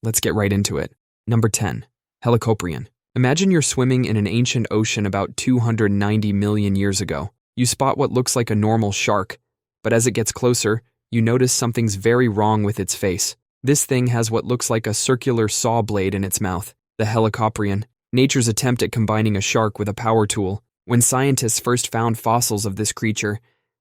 Let's get right into it. Number 10. Helicoprion. Imagine you're swimming in an ancient ocean about 290 million years ago. You spot what looks like a normal shark, but as it gets closer, you notice something's very wrong with its face. This thing has what looks like a circular saw blade in its mouth. The Helicoprion, nature's attempt at combining a shark with a power tool. When scientists first found fossils of this creature,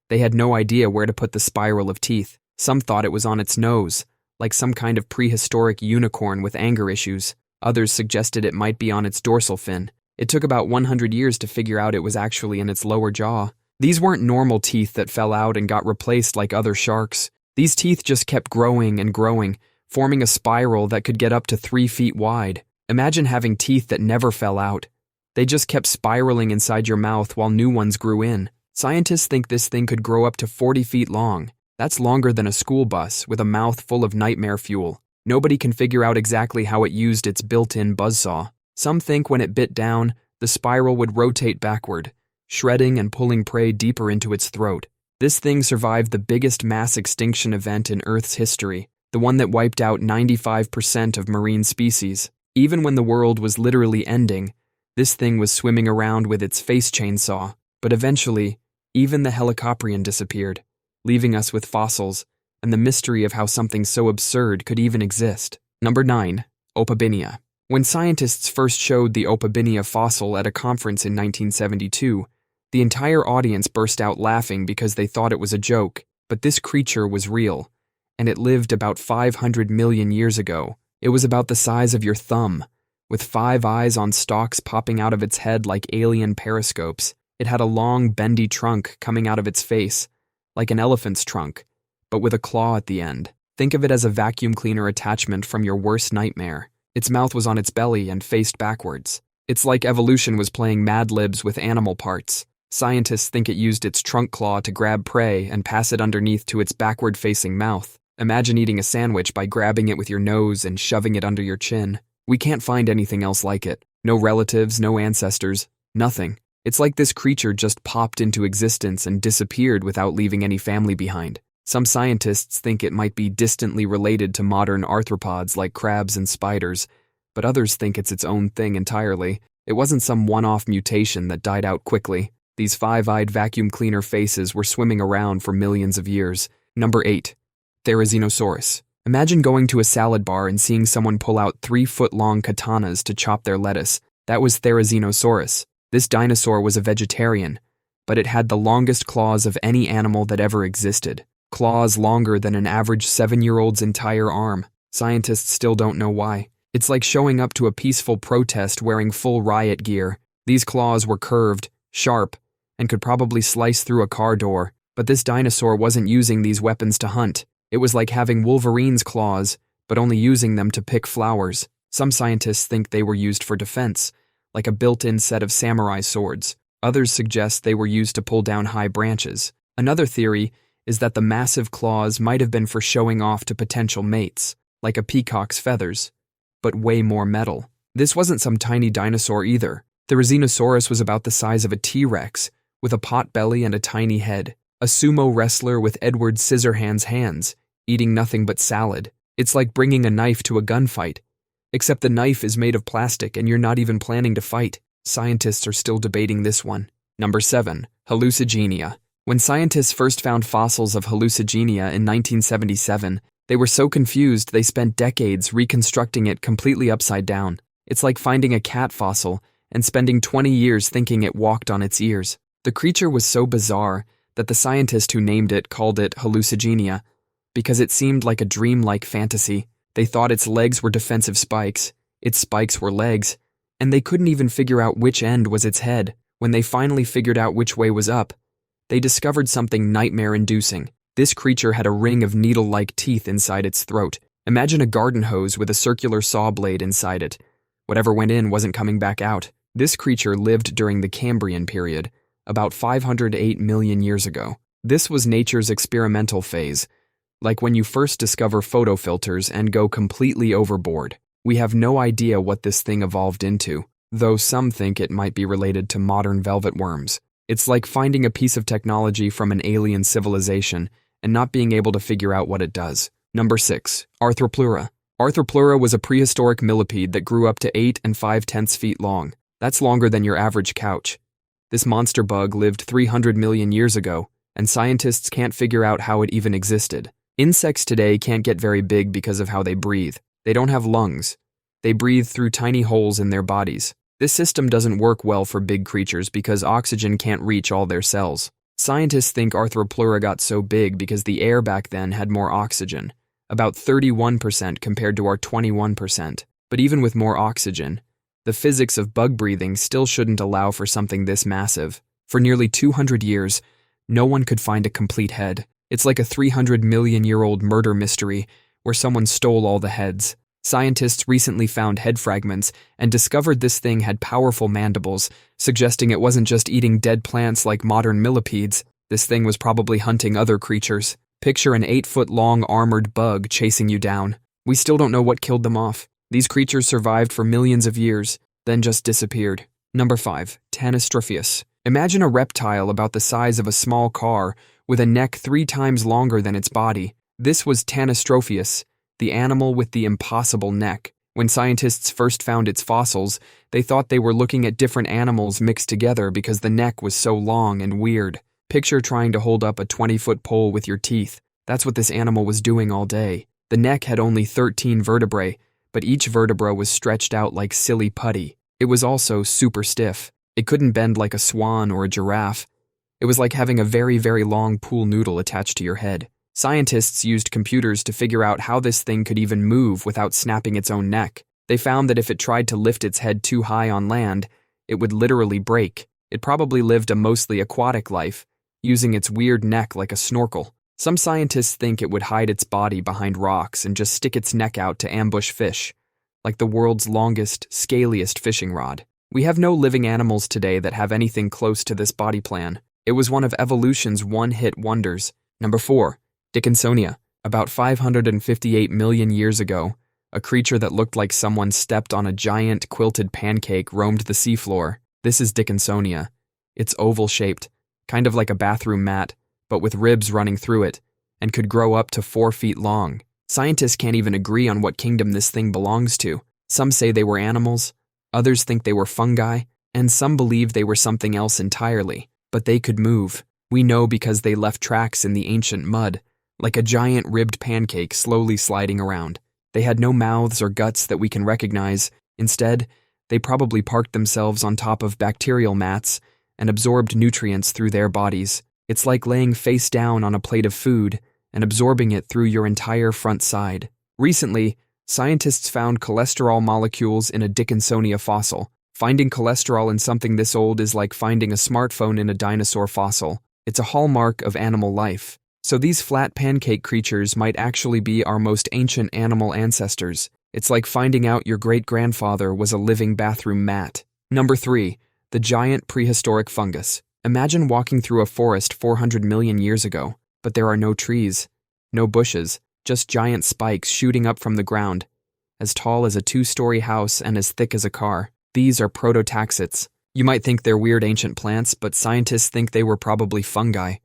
they had no idea where to put the spiral of teeth. Some thought it was on its nose, like some kind of prehistoric unicorn with anger issues. Others suggested it might be on its dorsal fin. It took about 100 years to figure out it was actually in its lower jaw. These weren't normal teeth that fell out and got replaced like other sharks. These teeth just kept growing and growing, forming a spiral that could get up to 3 feet wide. Imagine having teeth that never fell out. They just kept spiraling inside your mouth while new ones grew in. Scientists think this thing could grow up to 40 feet long. That's longer than a school bus with a mouth full of nightmare fuel. Nobody can figure out exactly how it used its built-in buzzsaw. Some think when it bit down, the spiral would rotate backward, shredding and pulling prey deeper into its throat. This thing survived the biggest mass extinction event in Earth's history, the one that wiped out 95% of marine species. Even when the world was literally ending, this thing was swimming around with its face chainsaw. But eventually, even the Helicoprion disappeared, leaving us with fossils and the mystery of how something so absurd could even exist. Number 9. Opabinia. When scientists first showed the Opabinia fossil at a conference in 1972, the entire audience burst out laughing because they thought it was a joke. But this creature was real, and it lived about 500 million years ago. It was about the size of your thumb, with 5 eyes on stalks popping out of its head like alien periscopes. It had a long, bendy trunk coming out of its face, like an elephant's trunk, but with a claw at the end. Think of it as a vacuum cleaner attachment from your worst nightmare. Its mouth was on its belly and faced backwards. It's like evolution was playing Mad Libs with animal parts. Scientists think it used its trunk claw to grab prey and pass it underneath to its backward-facing mouth. Imagine eating a sandwich by grabbing it with your nose and shoving it under your chin. We can't find anything else like it. No relatives, no ancestors, nothing. It's like this creature just popped into existence and disappeared without leaving any family behind. Some scientists think it might be distantly related to modern arthropods like crabs and spiders, but others think it's its own thing entirely. It wasn't some one-off mutation that died out quickly. These 5-eyed vacuum cleaner faces were swimming around for millions of years. Number 8. Therizinosaurus. Imagine going to a salad bar and seeing someone pull out 3-foot-long katanas to chop their lettuce. That was Therizinosaurus. This dinosaur was a vegetarian, but it had the longest claws of any animal that ever existed. Claws longer than an average 7-year-old's entire arm. Scientists still don't know why. It's like showing up to a peaceful protest wearing full riot gear. These claws were curved, sharp, and could probably slice through a car door. But this dinosaur wasn't using these weapons to hunt. It was like having Wolverine's claws, but only using them to pick flowers. Some scientists think they were used for defense, like a built-in set of samurai swords. Others suggest they were used to pull down high branches. Another theory is that the massive claws might have been for showing off to potential mates, like a peacock's feathers, but way more metal. This wasn't some tiny dinosaur either. Therizinosaurus was about the size of a T-Rex, with a pot belly and a tiny head. A sumo wrestler with Edward Scissorhands hands, eating nothing but salad. It's like bringing a knife to a gunfight, except the knife is made of plastic and you're not even planning to fight. Scientists are still debating this one. Number 7. Hallucigenia. When scientists first found fossils of Hallucigenia in 1977, they were so confused they spent decades reconstructing it completely upside down. It's like finding a cat fossil and spending 20 years thinking it walked on its ears. The creature was so bizarre that the scientist who named it called it Hallucigenia because it seemed like a dreamlike fantasy. They thought its legs were defensive spikes, its spikes were legs, and they couldn't even figure out which end was its head. When they finally figured out which way was up, they discovered something nightmare-inducing. This creature had a ring of needle-like teeth inside its throat. Imagine a garden hose with a circular saw blade inside it. Whatever went in wasn't coming back out. This creature lived during the Cambrian period, about 508 million years ago. This was nature's experimental phase, like when you first discover photo filters and go completely overboard. We have no idea what this thing evolved into, though some think it might be related to modern velvet worms. It's like finding a piece of technology from an alien civilization and not being able to figure out what it does. Number 6. Arthropleura. Arthropleura was a prehistoric millipede that grew up to 8 and 5/10 feet long. That's longer than your average couch. This monster bug lived 300 million years ago, and scientists can't figure out how it even existed. Insects today can't get very big because of how they breathe. They don't have lungs. They breathe through tiny holes in their bodies. This system doesn't work well for big creatures because oxygen can't reach all their cells. Scientists think Arthropleura got so big because the air back then had more oxygen, about 31% compared to our 21%. But even with more oxygen, the physics of bug breathing still shouldn't allow for something this massive. For nearly 200 years, no one could find a complete head. It's like a 300-million-year-old murder mystery where someone stole all the heads. Scientists recently found head fragments and discovered this thing had powerful mandibles, suggesting it wasn't just eating dead plants like modern millipedes. This thing was probably hunting other creatures. Picture an 8-foot-long armored bug chasing you down. We still don't know what killed them off. These creatures survived for millions of years, then just disappeared. Number 5. Tanystropheus. Imagine a reptile about the size of a small car with a neck 3 times longer than its body. This was Tanystropheus, the animal with the impossible neck. When scientists first found its fossils, they thought they were looking at different animals mixed together because the neck was so long and weird. Picture trying to hold up a 20-foot pole with your teeth. That's what this animal was doing all day. The neck had only 13 vertebrae, but each vertebra was stretched out like silly putty. It was also super stiff. It couldn't bend like a swan or a giraffe. It was like having a very, very long pool noodle attached to your head. Scientists used computers to figure out how this thing could even move without snapping its own neck. They found that if it tried to lift its head too high on land, it would literally break. It probably lived a mostly aquatic life, using its weird neck like a snorkel. Some scientists think it would hide its body behind rocks and just stick its neck out to ambush fish, like the world's longest, scaliest fishing rod. We have no living animals today that have anything close to this body plan. It was one of evolution's one-hit wonders. Number 4. Dickinsonia. About 558 million years ago, a creature that looked like someone stepped on a giant quilted pancake roamed the seafloor. This is Dickinsonia. It's oval-shaped, kind of like a bathroom mat, but with ribs running through it, and could grow up to 4 feet long. Scientists can't even agree on what kingdom this thing belongs to. Some say they were animals, others think they were fungi, and some believe they were something else entirely. But they could move. We know because they left tracks in the ancient mud, like a giant ribbed pancake slowly sliding around. They had no mouths or guts that we can recognize. Instead, they probably parked themselves on top of bacterial mats and absorbed nutrients through their bodies. It's like laying face down on a plate of food and absorbing it through your entire front side. Recently, scientists found cholesterol molecules in a Dickinsonia fossil. Finding cholesterol in something this old is like finding a smartphone in a dinosaur fossil. It's a hallmark of animal life. So these flat pancake creatures might actually be our most ancient animal ancestors. It's like finding out your great-grandfather was a living bathroom mat. Number 3. The giant prehistoric fungus. Imagine walking through a forest 400 million years ago, but there are no trees, no bushes, just giant spikes shooting up from the ground, as tall as a 2-story house and as thick as a car. These are prototaxets. You might think they're weird ancient plants, but scientists think they were probably fungi.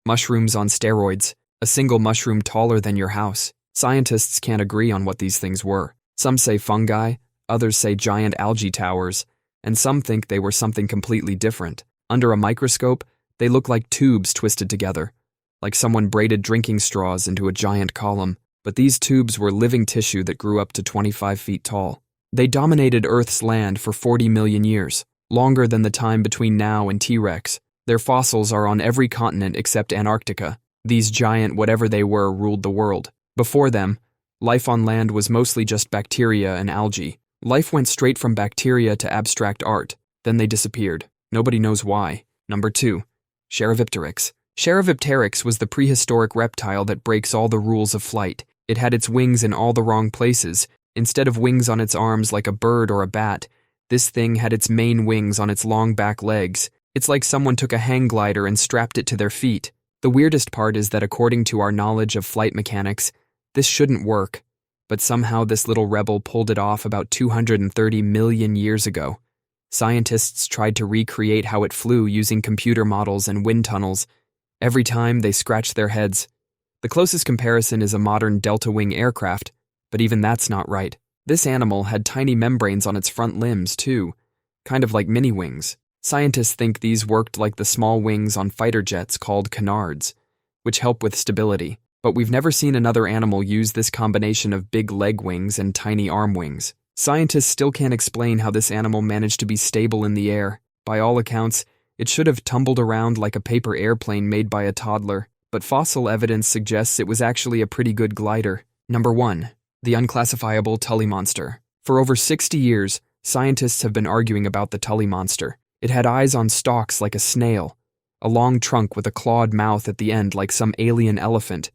Mushrooms on steroids, a single mushroom taller than your house. Scientists can't agree on what these things were. Some say fungi, others say giant algae towers, and some think they were something completely different. Under a microscope, they look like tubes twisted together, like someone braided drinking straws into a giant column. But these tubes were living tissue that grew up to 25 feet tall. They dominated Earth's land for 40 million years, longer than the time between now and T-Rex. Their fossils are on every continent except Antarctica. These giant whatever they were ruled the world. Before them, life on land was mostly just bacteria and algae. Life went straight from bacteria to abstract art. Then they disappeared. Nobody knows why. Number 2. Sharovipteryx. Sharovipteryx was the prehistoric reptile that breaks all the rules of flight. It had its wings in all the wrong places. Instead of wings on its arms like a bird or a bat, this thing had its main wings on its long back legs. It's like someone took a hang glider and strapped it to their feet. The weirdest part is that according to our knowledge of flight mechanics, this shouldn't work, but somehow this little rebel pulled it off about 230 million years ago. Scientists tried to recreate how it flew using computer models and wind tunnels. Every time, they scratched their heads. The closest comparison is a modern delta-wing aircraft, But even that's not right. This animal had tiny membranes on its front limbs, too, kind of like mini wings. Scientists think these worked like the small wings on fighter jets called canards, which help with stability. But we've never seen another animal use this combination of big leg wings and tiny arm wings. Scientists still can't explain how this animal managed to be stable in the air. By all accounts, it should have tumbled around like a paper airplane made by a toddler, but fossil evidence suggests it was actually a pretty good glider. Number 1. The unclassifiable Tully monster. For over 60 years, scientists have been arguing about the Tully monster. It had eyes on stalks like a snail, a long trunk with a clawed mouth at the end like some alien elephant,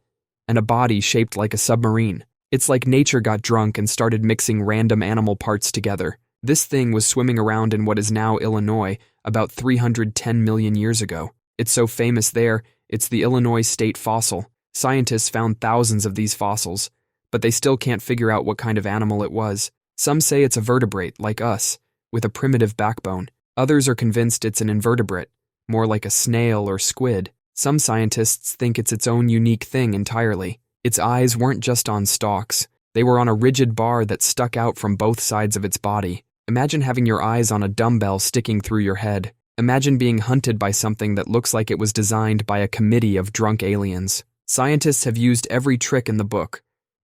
and a body shaped like a submarine. It's like nature got drunk and started mixing random animal parts together. This thing was swimming around in what is now Illinois about 310 million years ago. It's so famous there, it's the Illinois state fossil. Scientists found thousands of these fossils, but they still can't figure out what kind of animal it was. Some say it's a vertebrate, like us, with a primitive backbone. Others are convinced it's an invertebrate, more like a snail or squid. Some scientists think it's its own unique thing entirely. Its eyes weren't just on stalks. They were on a rigid bar that stuck out from both sides of its body. Imagine having your eyes on a dumbbell sticking through your head. Imagine being hunted by something that looks like it was designed by a committee of drunk aliens. Scientists have used every trick in the book: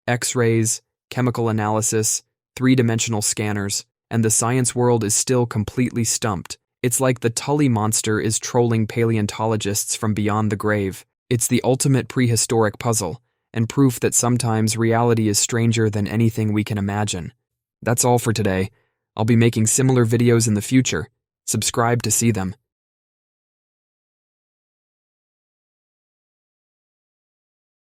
X-rays, chemical analysis, three-dimensional scanners, and the science world is still completely stumped. It's like the Tully monster is trolling paleontologists from beyond the grave. It's the ultimate prehistoric puzzle, and proof that sometimes reality is stranger than anything we can imagine. That's all for today. I'll be making similar videos in the future. Subscribe to see them.